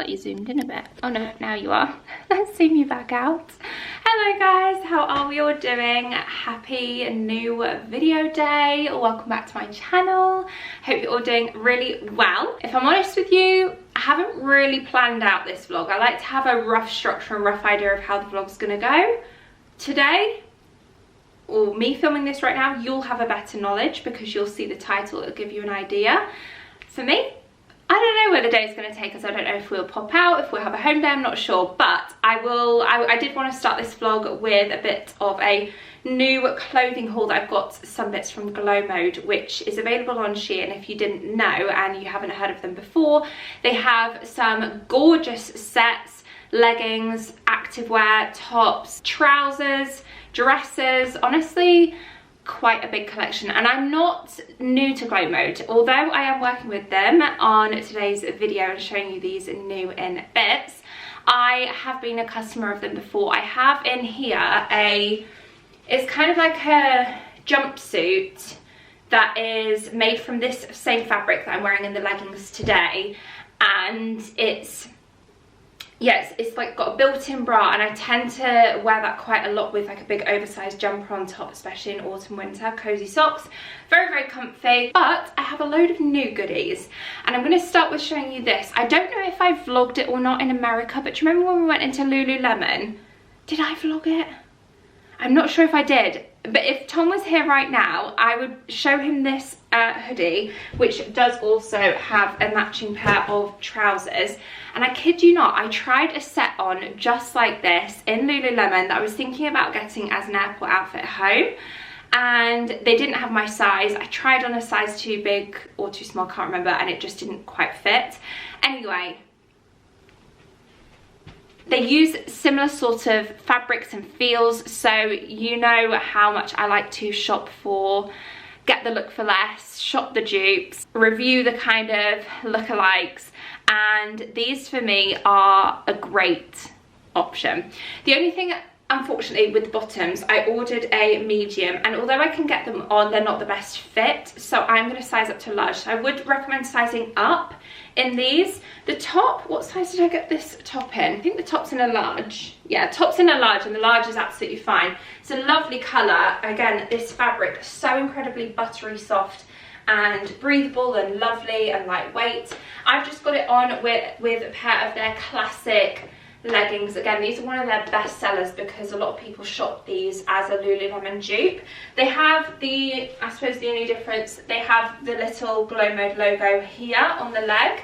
thought you zoomed in a bit. Oh no, now you are. Let's zoom you back out. Hello guys, how are we all doing? Happy new video day. Welcome back to my channel. Hope you're all doing really well. If I'm honest with you, I haven't really planned out this vlog. I like to have a rough structure and rough idea of how the vlog's gonna go. Today, or me filming this right now, you'll have a better knowledge because you'll see the title, it'll give you an idea. For me, I don't know where the day is going to take us. I don't know if we'll pop out, if we'll have a home day, I'm not sure. But I did want to start this vlog with a bit of a new clothing haul that I've got some bits from Glowmode, which is available on Shein if you didn't know and you haven't heard of them before. They have some gorgeous sets, leggings, activewear, tops, trousers, dresses, honestly quite a big collection. And I'm not new to Glowmode, although I am working with them on today's video and showing you these new in bits. I have been a customer of them before. I have in here it's kind of like a jumpsuit that is made from this same fabric that I'm wearing in the leggings today, and it's like got a built-in bra, and I tend to wear that quite a lot with like a big oversized jumper on top, especially in autumn winter. Cozy socks, very comfy. But I have a load of new goodies, and I'm going to start with showing you this. I don't know if I vlogged it or not in America, but do you remember when we went into Lululemon? Did I vlog it? I'm not sure if I did, but if Tom was here right now, I would show him this hoodie, which does also have a matching pair of trousers. And I kid you not, I tried a set on just like this in Lululemon that I was thinking about getting as an airport outfit home, and they didn't have my size. I tried on a size too big or too small, can't remember, and it just didn't quite fit. Anyway, they use similar sort of fabrics and feels, so you know how much I like to shop for, get the look for less, shop the dupes, review the kind of lookalikes, and these for me are a great option. The only thing, unfortunately, with the bottoms, I ordered a medium, and although I can get them on, they're not the best fit, so I'm going to size up to large. So I would recommend sizing up in these. The top, what size did I get this top in? I think the top's in a large. Yeah, top's in a large, and the large is absolutely fine. It's a lovely colour. Again, this fabric, so incredibly buttery soft and breathable and lovely and lightweight. I've just got it on with a pair of their classic leggings. Again, these are one of their best sellers because a lot of people shop these as a Lululemon dupe. They have the, I suppose the only difference, they have the little Glowmode logo here on the leg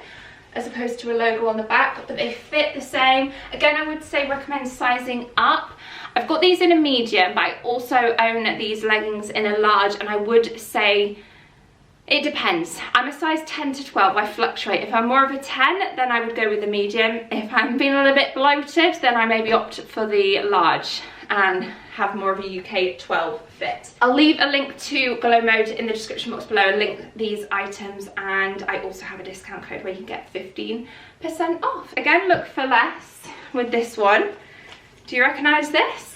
as opposed to a logo on the back, but they fit the same. Again, I would say recommend sizing up. I've got these in a medium, but I also own these leggings in a large, and I would say it depends. I'm a size 10 to 12, I fluctuate. If I'm more of a 10, then I would go with the medium. If I'm being a little bit bloated, then I maybe opt for the large and have more of a UK 12 fit. I'll leave a link to Glowmode in the description box below and link these items, and I also have a discount code where you can get 15% off. Again, look for less with this one. Do you recognise this?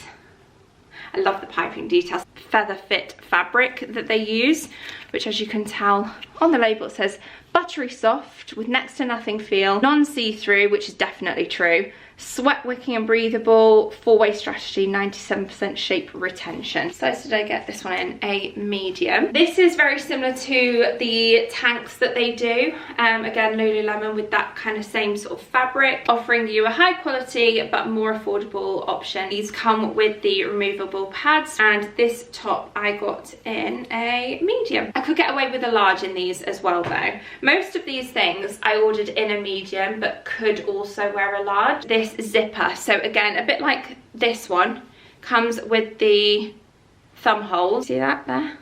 I love the piping details. FeatherFit fabric that they use, which, as you can tell on the label, it says buttery soft with next to nothing feel, non-see-through, which is definitely true, sweat-wicking and breathable, four-way strategy, 97% shape retention. So did I get this one in a medium. This is very similar to the tanks that they do. Again, Lululemon with that kind of same sort of fabric, offering you a high quality but more affordable option. These come with the removable pads, and this top I got in a medium. I could get away with a large in these as well though. Most of these things I ordered in a medium but could also wear a large. This zipper, so again, a bit like this one, comes with the thumb holes. See that there?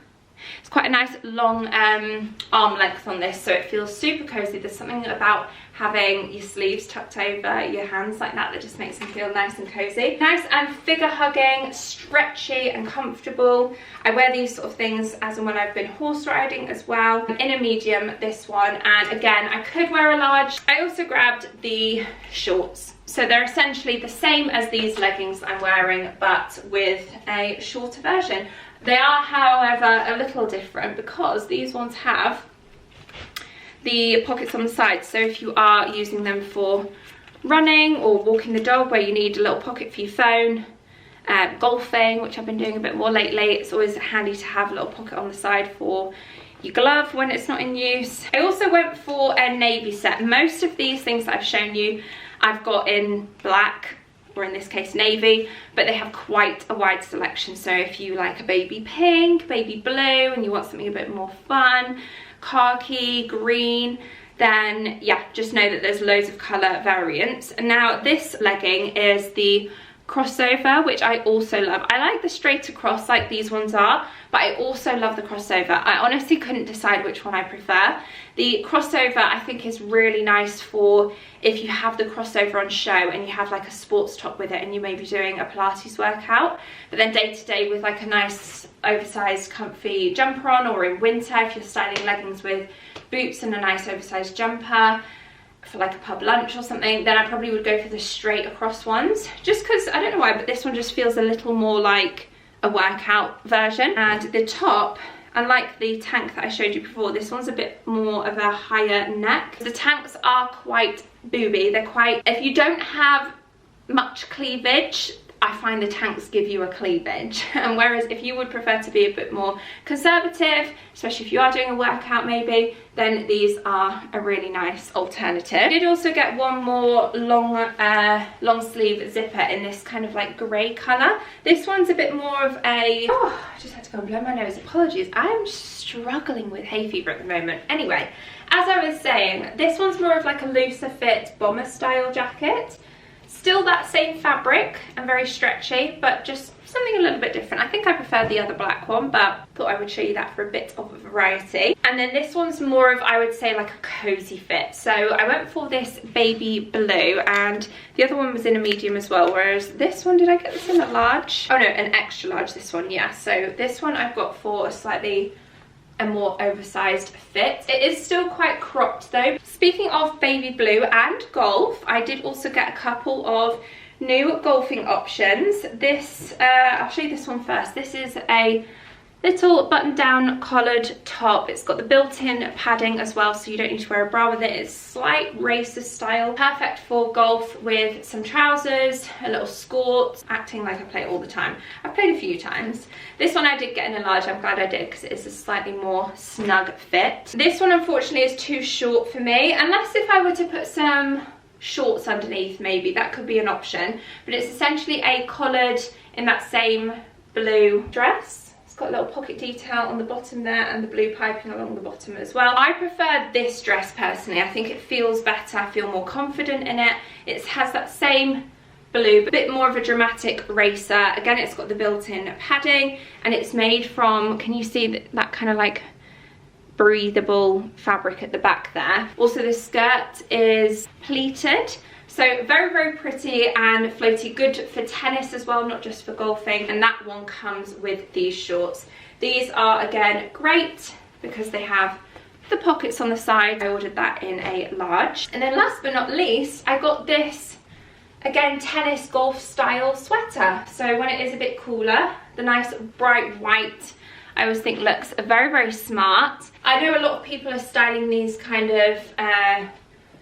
It's quite a nice long arm length on this, so it feels super cozy. There's something about having your sleeves tucked over your hands like that just makes them feel nice and cozy. Nice and figure hugging, stretchy and comfortable. I wear these sort of things as and when I've been horse riding as well. In a medium, this one, and again, I could wear a large. I also grabbed the shorts. So they're essentially the same as these leggings I'm wearing, but with a shorter version. They are, however, a little different because these ones have the pockets on the side, so if you are using them for running or walking the dog where you need a little pocket for your phone. Golfing, which I've been doing a bit more lately, it's always handy to have a little pocket on the side for your glove when it's not in use. I also went for a navy set. Most of these things that I've shown you I've got in black, or in this case navy, but they have quite a wide selection. So if you like a baby pink, baby blue, and you want something a bit more fun, khaki, green, then yeah, just know that there's loads of colour variants. And now this legging is the crossover, which I also love. I like the straight across like these ones are, but I also love the crossover. I honestly couldn't decide which one I prefer. The crossover I think is really nice for if you have the crossover on show and you have like a sports top with it and you may be doing a Pilates workout, but then day to day with like a nice oversized comfy jumper on, or in winter if you're styling leggings with boots and a nice oversized jumper for like a pub lunch or something, then I probably would go for the straight across ones, just because I don't know why, but this one just feels a little more like a workout version. And the top, unlike the tank that I showed you before, this one's a bit more of a higher neck. The tanks are quite booby. They're quite, if you don't have much cleavage, I find the tanks give you a cleavage. And whereas if you would prefer to be a bit more conservative, especially if you are doing a workout maybe, then these are a really nice alternative. I did also get one more long sleeve zipper in this kind of like grey colour. This one's a bit more of a, oh, I just had to go and blow my nose, apologies. I am struggling with hay fever at the moment. Anyway, as I was saying, this one's more of like a looser fit bomber style jacket. Still that same fabric and very stretchy, but just something a little bit different. I think I prefer the other black one, but thought I would show you that for a bit of a variety. And then this one's more of, I would say, like a cozy fit. So I went for this baby blue, and the other one was in a medium as well, whereas this one, did I get this in a large? Oh no, an extra large, this one, yeah. So this one I've got for a more oversized fit. It is still quite cropped though. Speaking of baby blue and golf, I did also get a couple of new golfing options. This, I'll show you this one first. This is a little button down collared top. It's got the built-in padding as well, so you don't need to wear a bra with it. It's slight racer style, perfect for golf with some trousers, a little skirt, acting like I play it all the time. I've played a few times. This one I did get in a large. I'm glad I did, because it is a slightly more snug fit. This one unfortunately is too short for me, unless if I were to put some shorts underneath, maybe that could be an option. But it's essentially a collared in that same blue dress. Got a little pocket detail on the bottom there and the blue piping along the bottom as well. I prefer this dress personally. I think it feels better. I feel more confident in it. It has that same blue, but a bit more of a dramatic racer. Again, it's got the built-in padding, and it's made from, can you see that kind of like breathable fabric at the back there? Also, the skirt is pleated. So very, very pretty and floaty, good for tennis as well, not just for golfing. And that one comes with these shorts. These are, again, great because they have the pockets on the side. I ordered that in a large. And then last but not least, I got this, again, tennis golf style sweater. So when it is a bit cooler, the nice bright white, I always think looks very, very smart. I know a lot of people are styling these kind of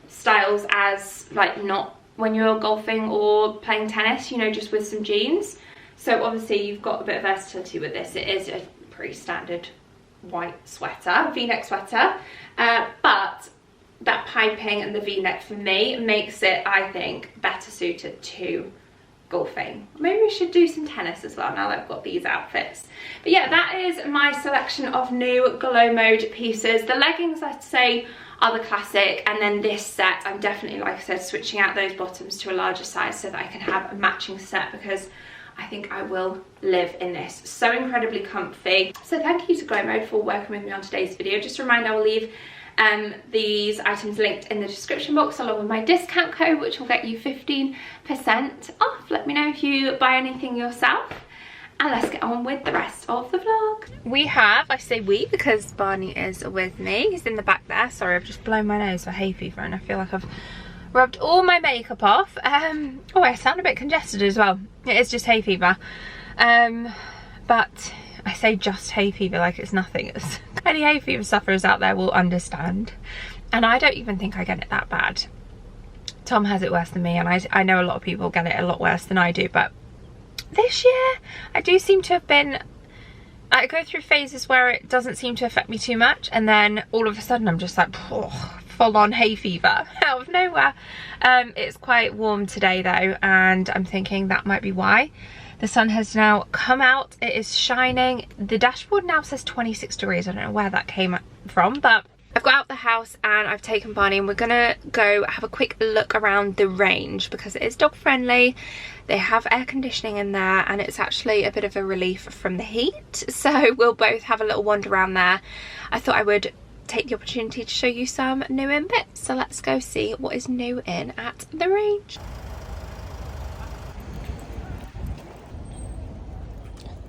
styles as like not when you're golfing or playing tennis, you know, just with some jeans. So obviously you've got a bit of versatility with this. It is a pretty standard white sweater, v-neck sweater, but that piping and the v-neck for me makes it, I think, better suited to golfing. Maybe we should do some tennis as well now that I've got these outfits. But yeah, that is my selection of new Glowmode pieces. The leggings, I'd say, are the classic, and then this set I'm definitely, like I said, switching out those bottoms to a larger size so that I can have a matching set, because I think I will live in this. So incredibly comfy. So thank you to Glowmode for working with me on today's video. Just a reminder, I will leave these items linked in the description box along with my discount code, which will get you 15% off. Let me know if you buy anything yourself, and let's get on with the rest of the vlog. We have, I say we because Barney is with me. He's in the back there. Sorry, I've just blown my nose for hay fever and I feel like I've rubbed all my makeup off. Oh, I sound a bit congested as well. It is just hay fever. But I say just hay fever like it's nothing. Any hay fever sufferers out there will understand. And I don't even think I get it that bad. Tom has it worse than me, and I know a lot of people get it a lot worse than I do, but this year I do seem to have been, I go through phases where it doesn't seem to affect me too much, and then all of a sudden I'm just like, full on hay fever out of nowhere. It's quite warm today though, and I'm thinking that might be why. The sun has now come out, it is shining. The dashboard now says 26 degrees. I don't know where that came from, but I've got out the house and I've taken Barney, and we're gonna go have a quick look around the range because it is dog friendly. They have air conditioning in there, and it's actually a bit of a relief from the heat. So we'll both have a little wander around there. I thought I would take the opportunity to show you some new in bits. So let's go see what is new in at the range.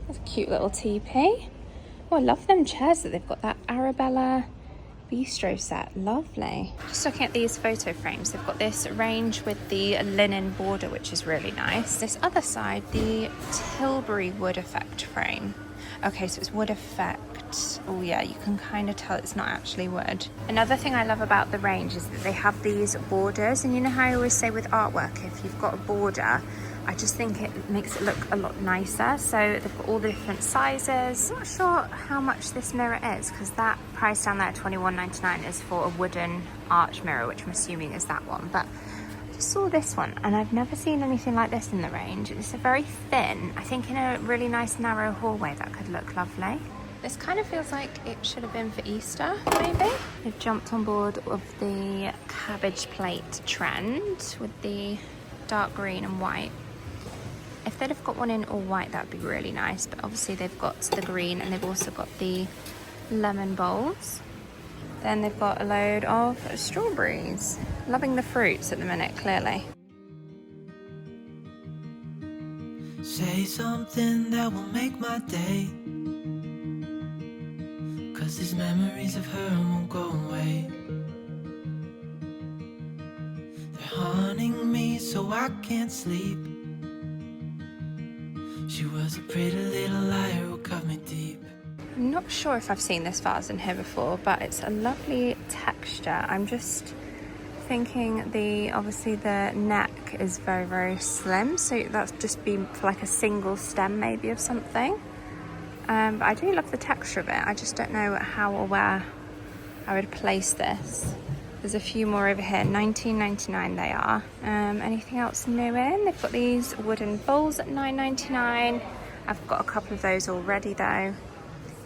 That's a cute little teepee. Oh, I love them chairs that they've got, that Arabella bistro set, lovely. Just looking at these photo frames, they've got this range with the linen border, which is really nice. This other side, the Tilbury wood effect frame. Okay, so it's wood effect. Oh yeah, you can kind of tell it's not actually wood. Another thing I love about the range is that they have these borders, and you know how I always say with artwork, if you've got a border, I just think it makes it look a lot nicer. So they've got all the different sizes. I'm not sure how much this mirror is, because that price down there at $21.99 is for a wooden arch mirror, which I'm assuming is that one. But I just saw this one, and I've never seen anything like this in the range. It's a very thin, I think in a really nice narrow hallway that could look lovely. This kind of feels like it should have been for Easter, maybe. They've jumped on board of the cabbage plate trend with the dark green and white. If they'd have got one in all white, that would be really nice, but obviously they've got the green, and they've also got the lemon bowls. Then they've got a load of strawberries. Loving the fruits at the minute, clearly. Say something that will make my day, 'cause these memories of her won't go away. They're haunting me so I can't sleep. She was a pretty little liar who cut me deep. I'm not sure if I've seen this vase in here before, but it's a lovely texture. I'm just thinking obviously the neck is very, very slim, so that's just been for like a single stem maybe of something. But I do love the texture of it. I just don't know how or where I would place this. There's a few more over here, $19.99 they are. Anything else new in? They've got these wooden bowls at $9.99. I've got a couple of those already though.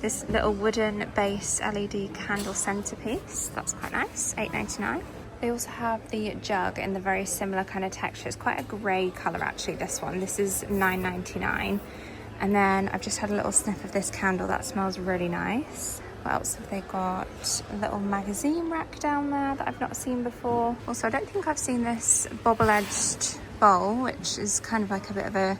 This little wooden base LED candle centerpiece, that's quite nice, $8.99. They also have the jug in the very similar kind of texture. It's quite a grey colour actually, this one. This is $9.99. And then I've just had a little sniff of this candle, that smells really nice. What else have they got? A little magazine rack down there that I've not seen before. Also, I don't think I've seen this bobble-edged bowl, which is kind of like a bit of a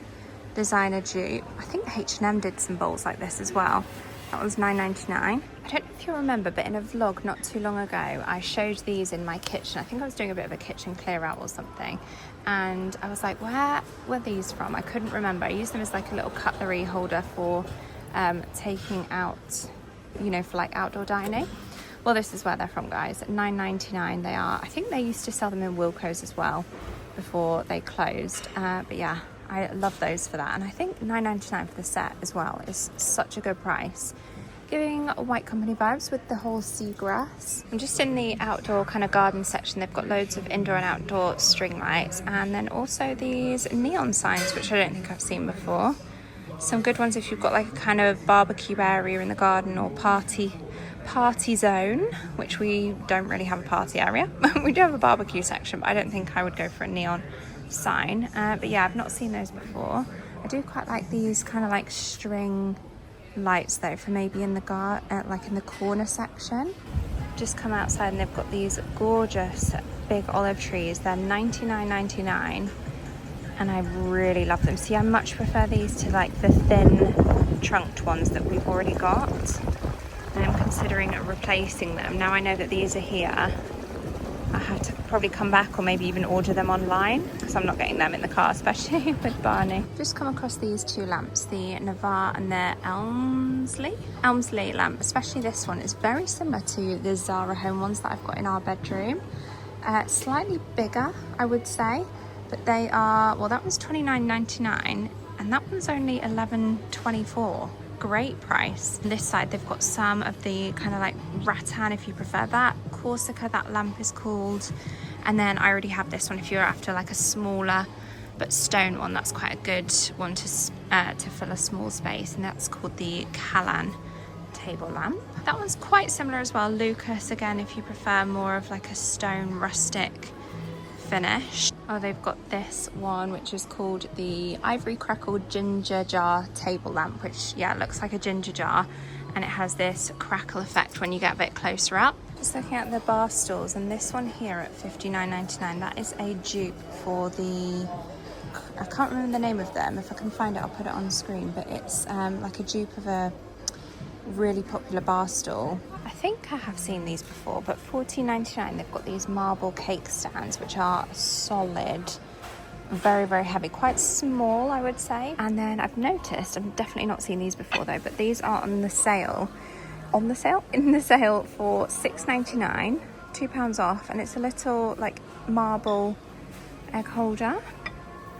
designer dupe. I think H&M did some bowls like this as well. That was $9.99. I don't know if you remember, but in a vlog not too long ago, I showed these in my kitchen. I think I was doing a bit of a kitchen clear out or something. And I was like, where were these from? I couldn't remember. I used them as like a little cutlery holder for taking out, you know, for like outdoor dining. Well, this is where they're from, guys. At $9.99 they are. I think they used to sell them in Wilko's as well before they closed. But yeah, I love those for that. And I think $9.99 for the set as well is such a good price. Giving White Company vibes with the whole seagrass. I'm just in the outdoor kind of garden section. They've got loads of indoor and outdoor string lights, and then also these neon signs, which I don't think I've seen before. Some good ones if you've got like a kind of barbecue area in the garden, or party zone, which we don't really have a party area. We do have a barbecue section, but I don't think I would go for a neon sign. But yeah, I've not seen those before. I do quite like these kind of like string lights though, for maybe in the like in the corner section. Just come outside and they've got these gorgeous big olive trees. They're $99.99. and I really love them. See, I much prefer these to like the thin trunked ones that we've already got, and I'm considering replacing them. Now I know that these are here, I have to probably come back or maybe even order them online, because I'm not getting them in the car, especially with Barney. Just come across these two lamps, the Navarre and the Elmsley lamp. Especially this one is very similar to the Zara Home ones that I've got in our bedroom. Slightly bigger, I would say, but they are, well, that was $29.99 and that one's only $11.24. Great price. On this side they've got some of the kind of like rattan, if you prefer that, Corsica, that lamp is called, and then I already have this one if you're after like a smaller but stone one. That's quite a good one to fill a small space, and that's called the Callan table lamp. That one's quite similar as well, Lucas, again if you prefer more of like a stone rustic finish. Oh, they've got this one which is called the Ivory Crackled Ginger Jar Table Lamp, which, yeah, looks like a ginger jar, and it has this crackle effect when you get a bit closer up. Just looking at the bar stools, and this one here at $59.99, that is a dupe for the, I can't remember the name of them. If I can find it, I'll put it on screen, but it's like a dupe of a really popular bar stool. I think I have seen these before, but $14.99 they've got these marble cake stands which are solid, very, very heavy, quite small I would say. And then I've noticed, I've definitely not seen these before though, but these are in the sale for $6.99, £2 off, and it's a little like marble egg holder.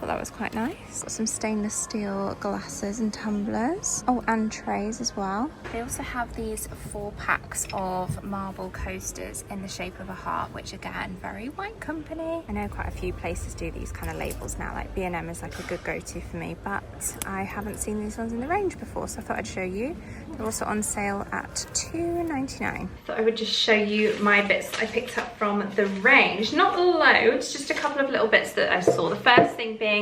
Thought that was quite nice. Got some stainless steel glasses and tumblers. Oh, and trays as well. They also have these 4 packs of marble coasters in the shape of a heart, which again, very wine company. I know quite a few places do these kind of labels now, like B&M is like a good go-to for me, but I haven't seen these ones in the range before, so I thought I'd show you. They're also on sale at $2.99. Thought I would just show you my bits I picked up from the range. Not loads, just a couple of little bits that I saw. The first thing being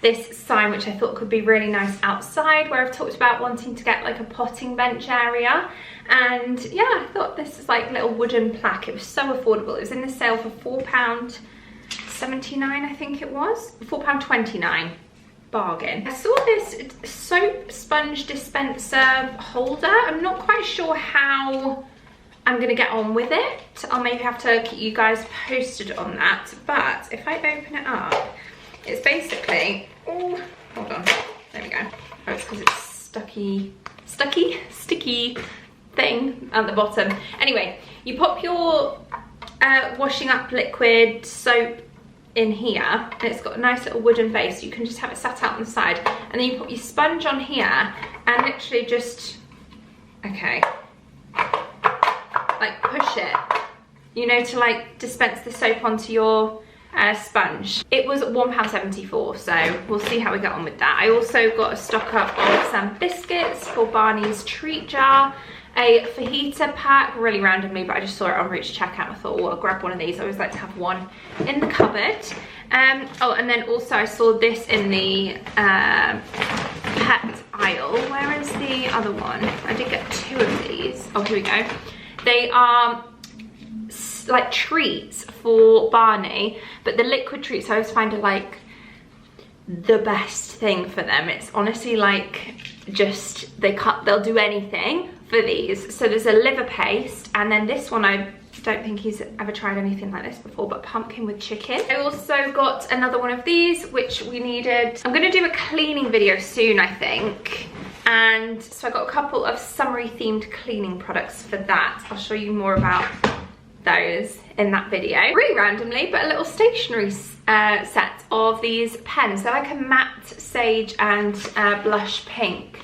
this sign, which I thought could be really nice outside, where I've talked about wanting to get like a potting bench area. And yeah, I thought this is like a little wooden plaque. It was so affordable. It was in the sale for £4.79, I think it was. £4.29. Bargain. I saw this soap sponge dispenser holder. I'm not quite sure how I'm gonna get on with it. I'll maybe have to keep you guys posted on that. But if I open it up, it's basically, oh, hold on, there we go. Oh, it's because it's sticky thing at the bottom. Anyway, you pop your washing up liquid soap in here, and it's got a nice little wooden base. You can just have it sat out on the side, and then you put your sponge on here and literally just, okay, like push it, you know, to like dispense the soap onto your sponge. It was £1.74, so we'll see how we get on with that. I also got a stock up of some biscuits for Barney's treat jar, a fajita pack, really randomly, but I just saw it en route to checkout. I thought, oh, I'll grab one of these. I always like to have one in the cupboard. Oh, and then also I saw this in the pet aisle. Where is the other one? I did get 2 of these. Oh, here we go. They are like treats for Barney, but the liquid treats I always find are like the best thing for them. It's honestly like just, they'll do anything for these. So there's a liver paste, and then this one, I don't think he's ever tried anything like this before, but pumpkin with chicken. I also got another one of these, which we needed. I'm gonna do a cleaning video soon, I think. And so I got a couple of summery themed cleaning products for that. I'll show you more about those in that video. Really randomly, but a little stationery set of these pens. They're like a matte sage and blush pink.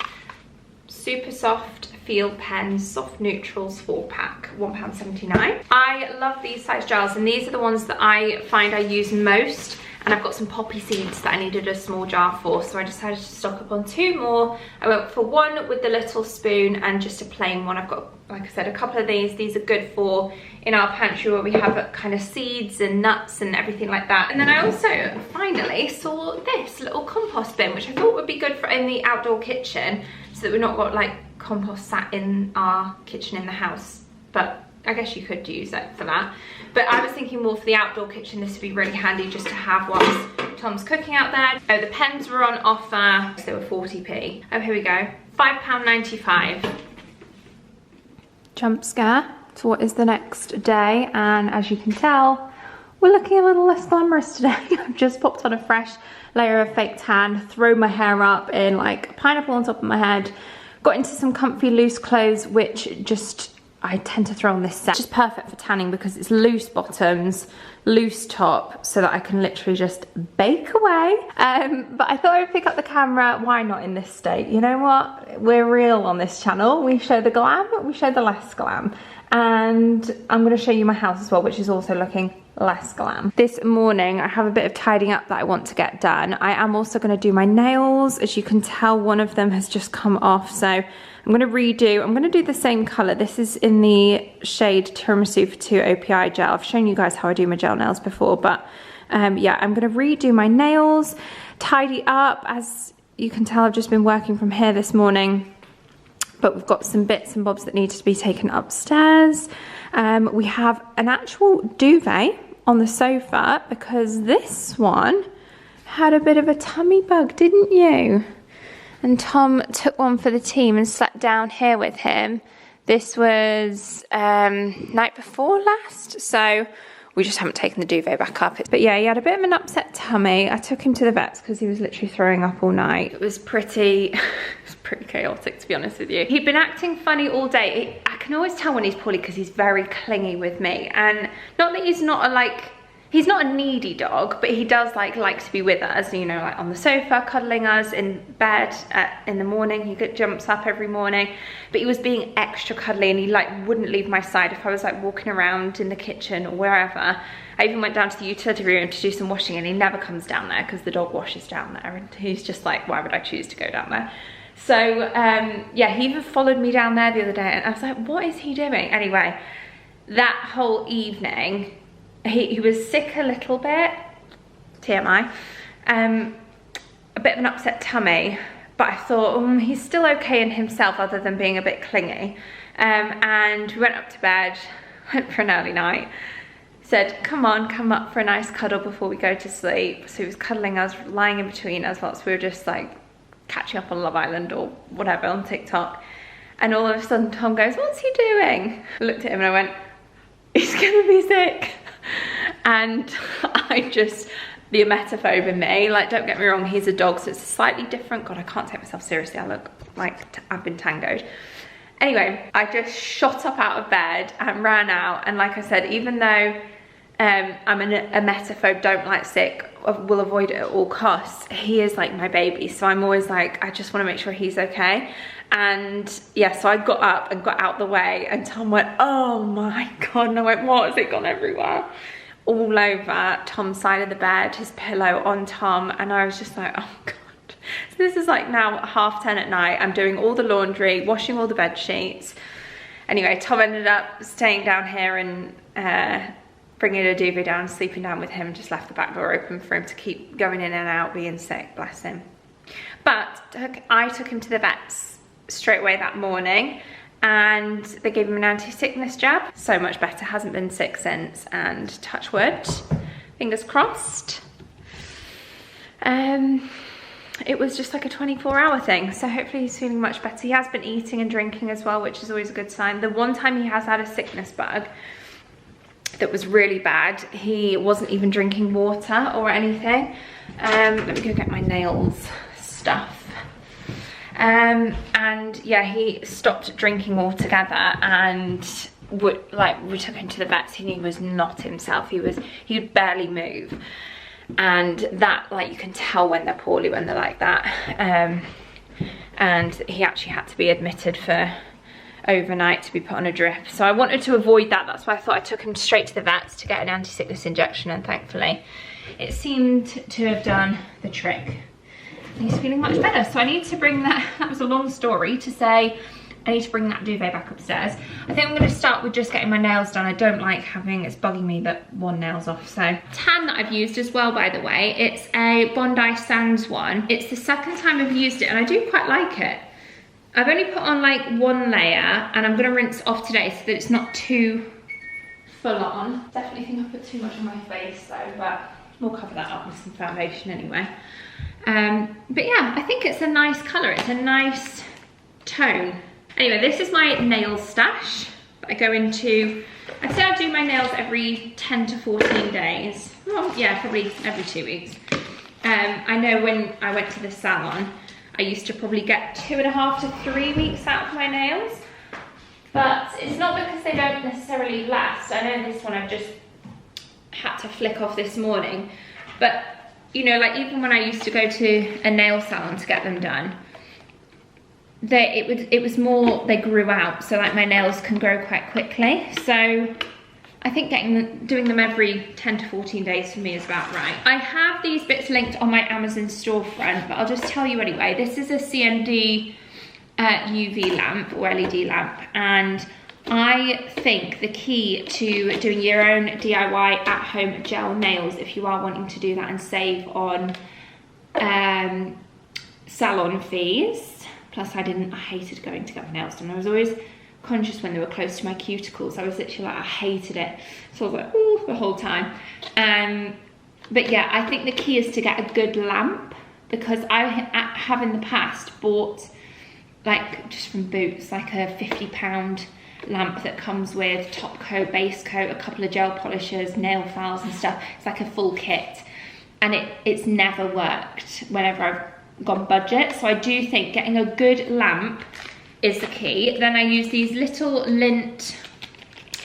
Super soft field pens, soft neutrals, 4-pack, £1.79. I love these size jars, and these are the ones that I find I use most. And I've got some poppy seeds that I needed a small jar for, so I decided to stock up on 2 more. I went for one with the little spoon and just a plain one. I've got, like I said, a couple of these. These are good for in our pantry where we have kind of seeds and nuts and everything like that. And then I also finally saw this little compost bin, which I thought would be good for in the outdoor kitchen, so that we've not got like compost sat in our kitchen in the house. But I guess you could use it for that. But I was thinking more for the outdoor kitchen, this would be really handy just to have whilst Tom's cooking out there. Oh, the pens were on offer, so they were 40p. Oh, here we go, £5.95. Jump scare to what is the next day, and as you can tell, we're looking a little less glamorous today. I've just popped on a fresh layer of fake tan, thrown my hair up in like a pineapple on top of my head, got into some comfy loose clothes which just I tend to throw on this set. It's just perfect for tanning because it's loose bottoms, loose top, so that I can literally just bake away. But I thought I'd pick up the camera. Why not in this state? You know what? We're real on this channel. We show the glam, we show the less glam. And I'm gonna show you my house as well, which is also looking less glam. This morning, I have a bit of tidying up that I want to get done. I am also gonna do my nails. As you can tell, one of them has just come off, so I'm gonna redo. I'm gonna do the same color. This is in the shade Tiramisu for 2 OPI gel. I've shown you guys how I do my gel nails before, but yeah, I'm gonna redo my nails, tidy up. As you can tell, I've just been working from here this morning, but we've got some bits and bobs that need to be taken upstairs. We have an actual duvet on the sofa because this one had a bit of a tummy bug, didn't you? And Tom took one for the team and slept down here with him. This was night before last, so we just haven't taken the duvet back up. But yeah, he had a bit of an upset tummy. I took him to the vets because he was literally throwing up all night. It was pretty chaotic, to be honest with you. He'd been acting funny all day. I can always tell when he's poorly because he's very clingy with me. And not that he's not he's not a needy dog, but he does like to be with us, you know, like on the sofa, cuddling us, in bed in the morning. He jumps up every morning, but he was being extra cuddly and he like wouldn't leave my side if I was like walking around in the kitchen or wherever. I even went down to the utility room to do some washing and he never comes down there because the dog washes down there, and he's just like, why would I choose to go down there? So yeah, he even followed me down there the other day and I was like, what is he doing? Anyway, that whole evening, he was sick a little bit, TMI, a bit of an upset tummy, but I thought he's still okay in himself other than being a bit clingy. And we went up to bed, went for an early night, said, come on, come up for a nice cuddle before we go to sleep. So he was cuddling us, lying in between us whilst we were just like catching up on Love Island or whatever on TikTok. And all of a sudden Tom goes, what's he doing? I looked at him and I went, he's gonna be sick. And I just, the emetophobe in me, like, don't get me wrong, he's a dog, so it's slightly different. God, I can't take myself seriously. I look like I've been tangoed. Anyway, I just shot up out of bed and ran out. And like I said, even though I'm an emetophobe, don't like sick, will avoid it at all costs, he is like my baby. So I'm always like, I just want to make sure he's okay. And yeah, so I got up and got out the way and Tom went, oh my God. And I went, what? Has it gone everywhere? All over Tom's side of the bed, his pillow on Tom. And I was just like, oh God. So this is like now 10:30 at night. I'm doing all the laundry, washing all the bed sheets. Anyway, Tom ended up staying down here and bringing a duvet down, sleeping down with him, just left the back door open for him to keep going in and out, being sick, bless him. But I took him to the vets straight away that morning and they gave him an anti-sickness jab. So much better, hasn't been sick since, and touch wood, fingers crossed. It was just like a 24-hour thing, so hopefully he's feeling much better. He has been eating and drinking as well, which is always a good sign. The one time he has had a sickness bug that was really bad, he wasn't even drinking water or anything. Let me go get my nails stuff. And yeah, he stopped drinking altogether, and we took him to the vets and he was not himself. He'd barely move, and that, like, you can tell when they're poorly when they're like that. And he actually had to be admitted for overnight to be put on a drip. So I wanted to avoid that. That's why I thought I took him straight to the vets to get an anti-sickness injection, and thankfully it seemed to have done the trick. He's feeling much better. So I need to bring that was a long story to say, I need to bring that duvet back upstairs. I think I'm going to start with just getting my nails done. I don't like having, it's bugging me that one nail's off. So tan that I've used as well, by the way, it's a Bondi Sands one. It's the second time I've used it and I do quite like it. I've only put on like one layer and I'm going to rinse off today so that it's not too full on. Definitely think I put too much on my face though, but we'll cover that up with some foundation anyway. But yeah, I think it's a nice colour. It's a nice tone. Anyway, this is my nail stash that I go into. I'd say I do my nails every 10 to 14 days. Well, yeah, probably every 2 weeks. I know when I went to the salon, I used to probably get 2.5 to 3 weeks out of my nails. but it's not because they don't necessarily last. I know this one I've just had to flick off this morning, but you know, like even when I used to go to a nail salon to get them done, it was more, they grew out, so like my nails can grow quite quickly. So I think doing them every 10 to 14 days for me is about right. I have these bits linked on my Amazon storefront, but I'll just tell you anyway. This is a CND UV lamp or LED lamp, and I think the key to doing your own DIY at-home gel nails, if you are wanting to do that and save on salon fees, plus I hated going to get my nails done. I was always conscious when they were close to my cuticles. I was literally like, I hated it. So I was like, ooh, the whole time. But yeah, I think the key is to get a good lamp, because I have in the past bought, like just from Boots, like a £50 lamp that comes with top coat, base coat, a couple of gel polishers, nail files and stuff. It's like a full kit, and it's never worked whenever I've gone budget. So I do think getting a good lamp is the key. Then I use these little lint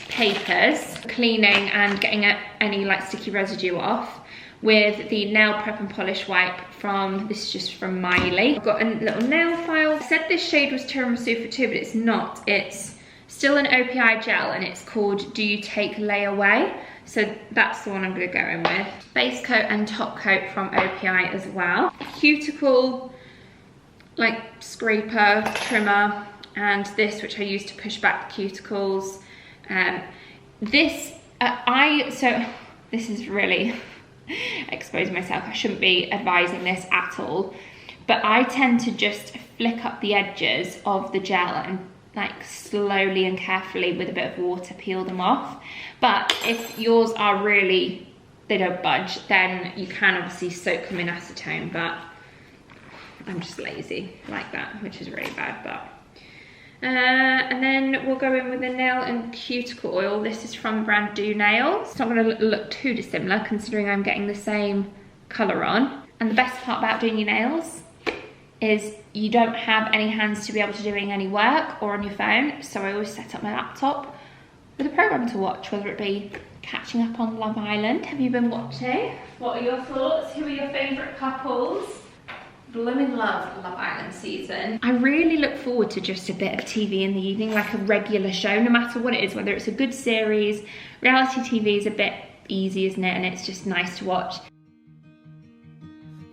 papers, cleaning and getting any like sticky residue off, with the nail prep and polish wipe from, this is just from Miley. I've got a little nail file. I said this shade was Tiramisu for 2, but it's not. It's still an OPI gel, and it's called Do You Take Layaway? So that's the one I'm gonna go in with. Base coat and top coat from OPI as well. Cuticle, like scraper, trimmer, and this, which I use to push back the cuticles. This is really exposing myself. I shouldn't be advising this at all, but I tend to just flick up the edges of the gel and like slowly and carefully with a bit of water peel them off. But if yours are really, they don't budge, then you can obviously soak them in acetone, but I'm just lazy like that, which is really bad. But and then we'll go in with the nail and cuticle oil. This is from the brand Do Nails. It's not going to look too dissimilar considering I'm getting the same colour on. And the best part about doing your nails is you don't have any hands to be able to doing any work or on your phone. So I always set up my laptop with a programme to watch, whether it be catching up on Love Island. Have you been watching? What are your thoughts? Who are your favourite couples? Blooming love Love Island season. I really look forward to just a bit of TV in the evening, like a regular show, no matter what it is, whether it's a good series. Reality TV is a bit easy, isn't it? And it's just nice to watch.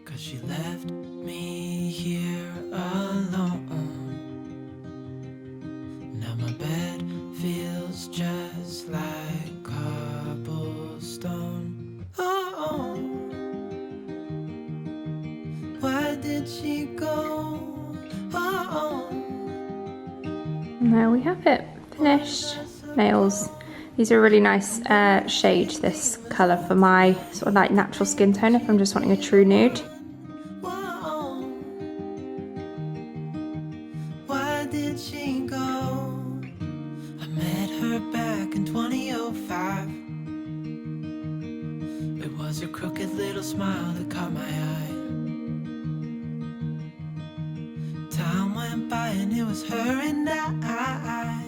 'Cause she left me here alone. Now my bed feels just like cobblestone. Oh, why did she go? Oh. And there we have it, finished nails. These are a really nice shade, this colour, for my sort of like natural skin tone if I'm just wanting a true nude. Why did she go? I met her back in 2005. It was her crooked little smile that caught my eye. Time went by and it was her and I.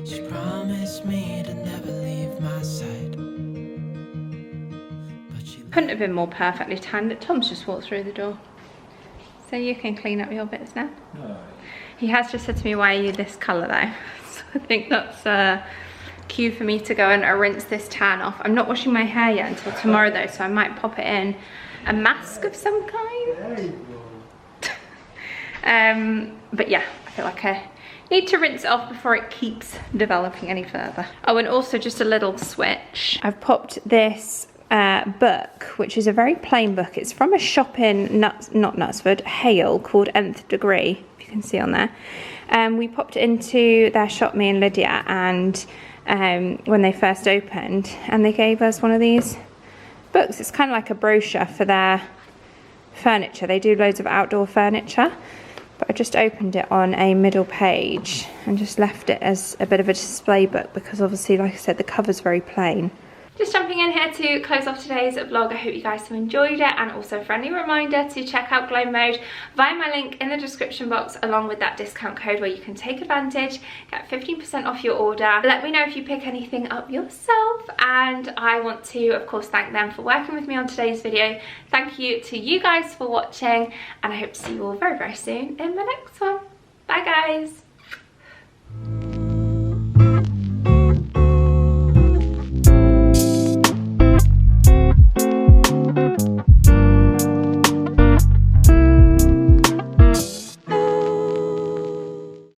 She promised me to never leave my side. But she Couldn't have been more perfectly timed that Tom's just walked through the door. So you can clean up your bits now. No. He has just said to me, why are you this colour though? So I think that's a cue for me to go and rinse this tan off. I'm not washing my hair yet until tomorrow though, so I might pop it in a mask of some kind. There you go. But yeah, I feel like I need to rinse it off before it keeps developing any further. Oh, and also just a little switch. I've popped this book, which is a very plain book. It's from a shop in not Knutsford, Hale, called Nth Degree, if you can see on there. We popped it into their shop, me and Lydia, and when they first opened, and they gave us one of these books. It's kind of like a brochure for their furniture. They do loads of outdoor furniture. But I just opened it on a middle page and just left it as a bit of a display book because obviously, like I said, the cover's very plain. Just jumping in here to close off today's vlog. I hope you guys have enjoyed it, and also a friendly reminder to check out Glowmode via my link in the description box, along with that discount code where you can take advantage, get 15% off your order. Let me know if you pick anything up yourself, and I want to of course thank them for working with me on today's video. Thank you to you guys for watching, and I hope to see you all very, very soon in my next one. Bye guys.